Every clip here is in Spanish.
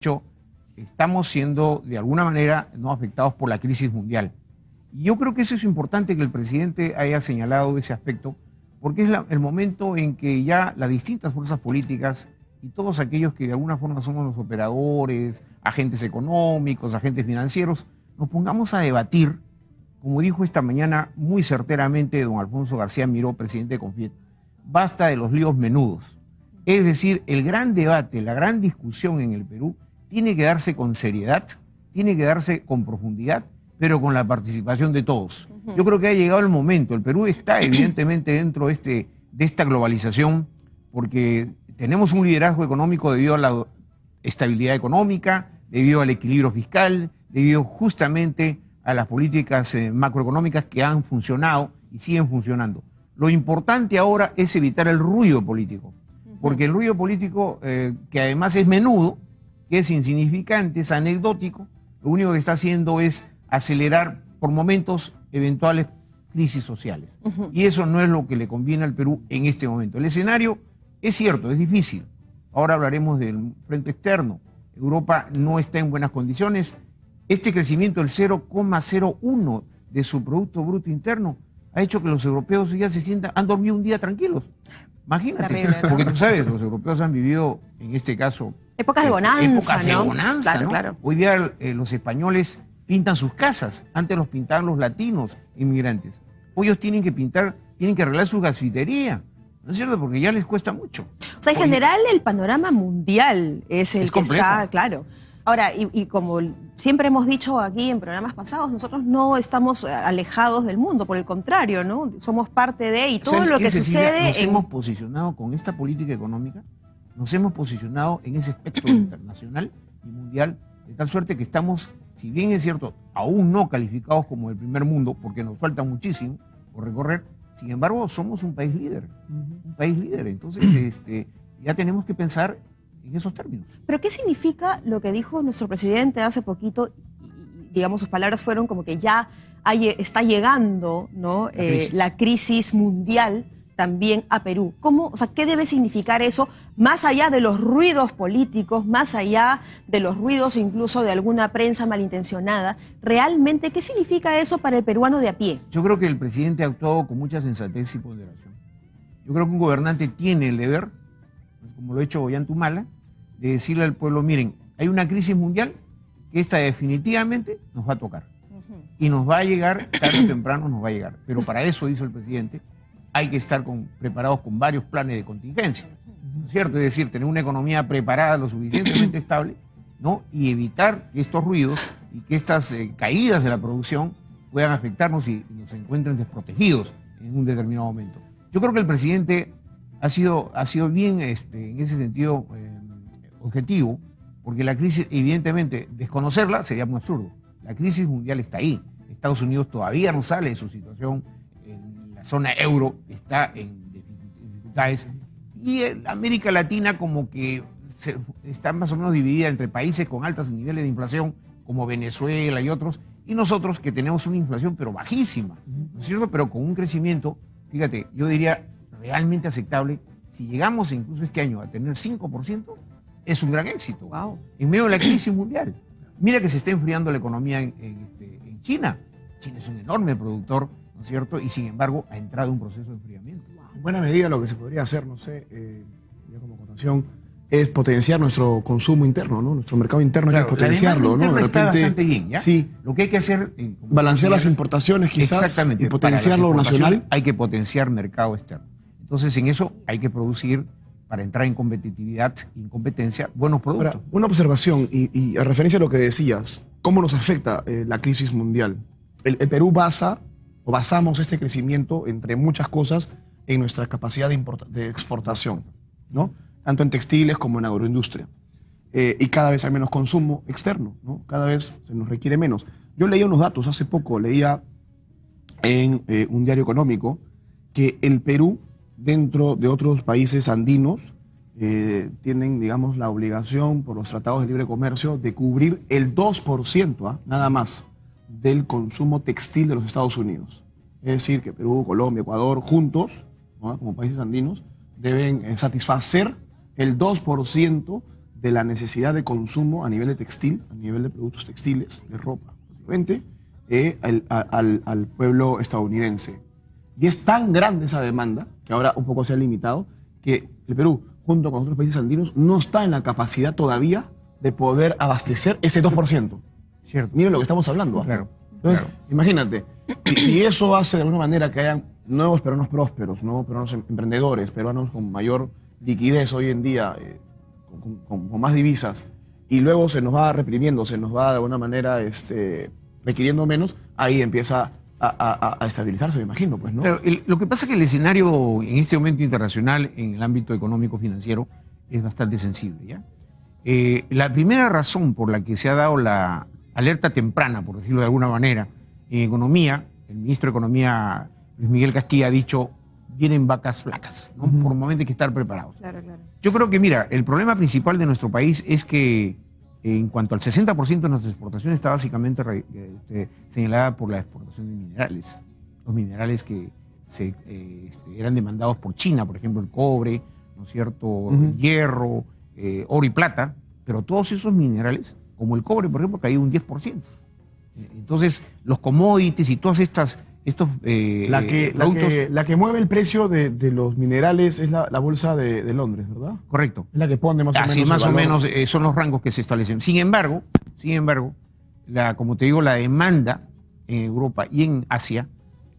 hecho, estamos siendo de alguna manera no afectados por la crisis mundial. Y yo creo que eso es importante que el presidente haya señalado ese aspecto, porque es el momento en que ya las distintas fuerzas políticas y todos aquellos que de alguna forma somos los operadores, agentes económicos, agentes financieros, nos pongamos a debatir, como dijo esta mañana muy certeramente don Alfonso García Miró, presidente de Confiet, basta de los líos menudos. Es decir, el gran debate, la gran discusión en el Perú tiene que darse con seriedad, tiene que darse con profundidad, pero con la participación de todos. Yo creo que ha llegado el momento. El Perú está evidentemente dentro de esta globalización porque tenemos un liderazgo económico debido a la estabilidad económica, debido al equilibrio fiscal, debido justamente a las políticas macroeconómicas que han funcionado y siguen funcionando. Lo importante ahora es evitar el ruido político, porque el ruido político, que además es menudo, que es insignificante, es anecdótico, lo único que está haciendo es acelerar por momentos eventuales crisis sociales. Y eso no es lo que le conviene al Perú en este momento. El escenario es cierto, es difícil. Ahora hablaremos del frente externo. Europa no está en buenas condiciones. Este crecimiento del 0,01 de su Producto Bruto Interno ha hecho que los europeos ya se sientan, han dormido un día tranquilos. Imagínate, terrible, ¿no? Porque tú sabes, los europeos han vivido, en este caso, épocas de bonanza, épocas ¿no? de bonanza, claro, ¿no? Claro. Hoy día los españoles pintan sus casas, antes los pintaban los latinos inmigrantes. Hoy ellos tienen que pintar, tienen que arreglar su gasfitería, ¿no es cierto? Porque ya les cuesta mucho. O sea, en general el panorama mundial es el que complejo. está, claro. Ahora, y como siempre hemos dicho aquí en programas pasados, nosotros no estamos alejados del mundo, por el contrario, ¿no? Somos parte de, y todo lo que sucede... Nos hemos posicionado con esta política económica, nos hemos posicionado en ese espectro internacional y mundial, de tal suerte que estamos, si bien es cierto, aún no calificados como el primer mundo, porque nos falta muchísimo por recorrer, sin embargo, somos un país líder, entonces ya tenemos que pensar en esos términos. ¿Pero qué significa lo que dijo nuestro presidente hace poquito? Digamos, sus palabras fueron como que ya está llegando, ¿no? La crisis mundial también a Perú. ¿Cómo, o sea, qué debe significar eso, más allá de los ruidos políticos, más allá de los ruidos incluso de alguna prensa malintencionada? ¿Realmente qué significa eso para el peruano de a pie? Yo creo que el presidente ha actuado con mucha sensatez y ponderación. Yo creo que un gobernante tiene el deber, como lo ha hecho Ollanta, de decirle al pueblo, miren, hay una crisis mundial que esta definitivamente nos va a tocar. Y nos va a llegar, tarde o temprano nos va a llegar. Pero para eso, dice el presidente, hay que estar preparados con varios planes de contingencia, ¿no es cierto? Es decir, tener una economía preparada lo suficientemente estable, ¿no? Y evitar que estos ruidos y que estas caídas de la producción puedan afectarnos y nos encuentren desprotegidos en un determinado momento. Yo creo que el presidente ha sido bien en ese sentido objetivo, porque la crisis, evidentemente, desconocerla sería muy absurdo. La crisis mundial está ahí. Estados Unidos todavía no sale de su situación. La zona euro está en dificultades. Y América Latina como que está más o menos dividida entre países con altos niveles de inflación, como Venezuela y otros, y nosotros que tenemos una inflación pero bajísima, ¿no es cierto? Pero con un crecimiento, fíjate, yo diría realmente aceptable. Si llegamos incluso este año a tener 5%, es un gran éxito. Wow. En medio de la crisis mundial. Mira que se está enfriando la economía en China. China es un enorme productor, ¿no es cierto? Y sin embargo ha entrado en un proceso de enfriamiento. En buena medida lo que se podría hacer, no sé, ya como acotación, es potenciar nuestro consumo interno, ¿no? Nuestro mercado interno, claro, hay que potenciarlo, ¿no? De repente, está bastante bien, ¿ya? Sí. Lo que hay que hacer... balancear las importaciones quizás. Exactamente. Y potenciar lo nacional. Hay que potenciar mercado externo. Entonces en eso hay que producir, para entrar en competitividad y en competencia, buenos productos. Ahora, una observación y a referencia a lo que decías, ¿cómo nos afecta la crisis mundial? El Perú basamos este crecimiento, entre muchas cosas, en nuestra capacidad de exportación, ¿no? Tanto en textiles como en agroindustria. Y cada vez hay menos consumo externo, ¿no? Cada vez se nos requiere menos. Yo leía unos datos, hace poco leía en un diario económico que el Perú, dentro de otros países andinos, tienen, digamos, la obligación por los tratados de libre comercio de cubrir el 2%, nada más, del consumo textil de los Estados Unidos. Es decir, que Perú, Colombia, Ecuador, juntos, ¿no?, como países andinos, deben satisfacer el 2% de la necesidad de consumo a nivel de textil, a nivel de productos textiles, de ropa, básicamente, al pueblo estadounidense. Y es tan grande esa demanda, que ahora un poco se ha limitado, que el Perú, junto con otros países andinos, no está en la capacidad todavía de poder abastecer ese 2%. Cierto. Miren lo que estamos hablando. Claro. Entonces, Claro. imagínate, si eso hace de alguna manera que hayan nuevos peruanos prósperos, nuevos peruanos emprendedores, peruanos con mayor liquidez hoy en día, con más divisas, y luego se nos va reprimiendo, se nos va de alguna manera requiriendo menos, ahí empieza a estabilizarse, me imagino, pues, ¿no? Claro, lo que pasa es que el escenario en este momento internacional, en el ámbito económico-financiero, es bastante sensible, ¿ya? La primera razón por la que se ha dado la alerta temprana, por decirlo de alguna manera, en economía, el ministro de Economía, Luis Miguel Castilla, ha dicho, vienen vacas flacas, ¿no? Por un momento hay que estar preparados. Claro, claro. Yo creo que, mira, el problema principal de nuestro país es que en cuanto al 60% de nuestra exportación está básicamente señalada por la exportación de minerales. Los minerales que eran demandados por China, por ejemplo, el cobre, ¿no es cierto? El hierro, oro y plata, pero todos esos minerales, como el cobre, por ejemplo, caído un 10%. Entonces, los commodities y todas estos productos... La que mueve el precio de los minerales es la bolsa de Londres, ¿verdad? Correcto. Es la que pone más o menos. Así más el o valor. menos son los rangos que se establecen. Sin embargo, como te digo, la demanda en Europa y en Asia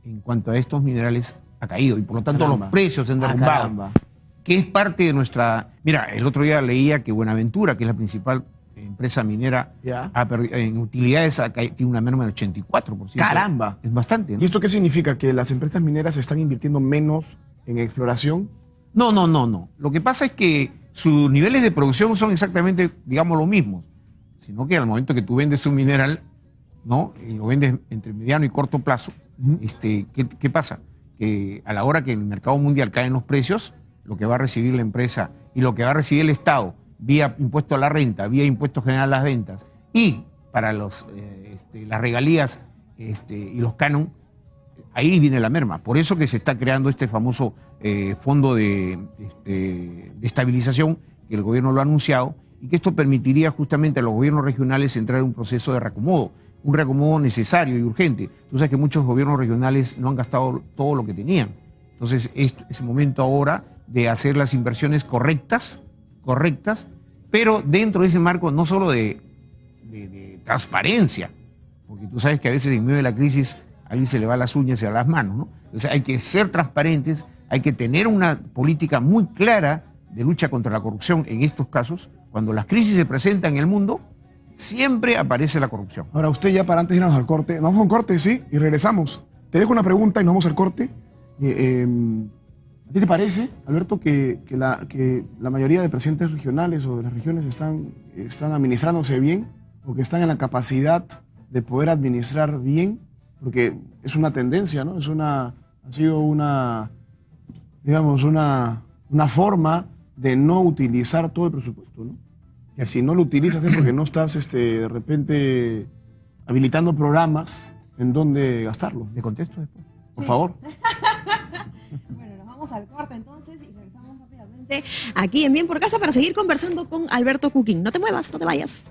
en cuanto a estos minerales ha caído y por lo tanto Caramba. los precios se han derrumbado. Caramba. Que es parte de nuestra... Mira, el otro día leía que Buenaventura, que es la principal empresa minera, Ya. en utilidades tiene una merma del 84%. ¡Caramba! Es bastante, ¿no? ¿Y esto qué significa? ¿Que las empresas mineras están invirtiendo menos en exploración? No. Lo que pasa es que sus niveles de producción son exactamente, digamos, los mismos. Sino que al momento que tú vendes un mineral, ¿no? Y lo vendes entre mediano y corto plazo, ¿qué pasa? Que a la hora que en el mercado mundial caen los precios, lo que va a recibir la empresa y lo que va a recibir el Estado vía impuesto a la renta, vía impuesto general a las ventas y para las regalías y los canon, ahí viene la merma. Por eso que se está creando este famoso fondo de estabilización, que el gobierno lo ha anunciado, y que esto permitiría justamente a los gobiernos regionales entrar en un proceso de reacomodo, un reacomodo necesario y urgente. Tú sabes que muchos gobiernos regionales no han gastado todo lo que tenían. Entonces es el momento ahora de hacer las inversiones correctas, pero dentro de ese marco no solo de transparencia, porque tú sabes que a veces en medio de la crisis a alguien se le va las uñas y a las manos, ¿no? Entonces hay que ser transparentes, hay que tener una política muy clara de lucha contra la corrupción en estos casos. Cuando las crisis se presentan en el mundo, siempre aparece la corrupción. Ahora, usted ya para antes de irnos al corte, nos vamos a un corte, sí, y regresamos. Te dejo una pregunta y nos vamos al corte. ¿A ti te parece, Alberto, que la mayoría de presidentes regionales o de las regiones están administrándose bien o que están en la capacidad de poder administrar bien? Porque es una tendencia, ¿no? Ha sido una forma de no utilizar todo el presupuesto, ¿no? Y si no lo utilizas es porque no estás de repente habilitando programas en donde gastarlo. ¿Le contesto después? Por favor. Bueno, nos vamos al corte entonces y regresamos rápidamente aquí en Bien por Casa para seguir conversando con Alberto Cuquín. No te muevas, no te vayas.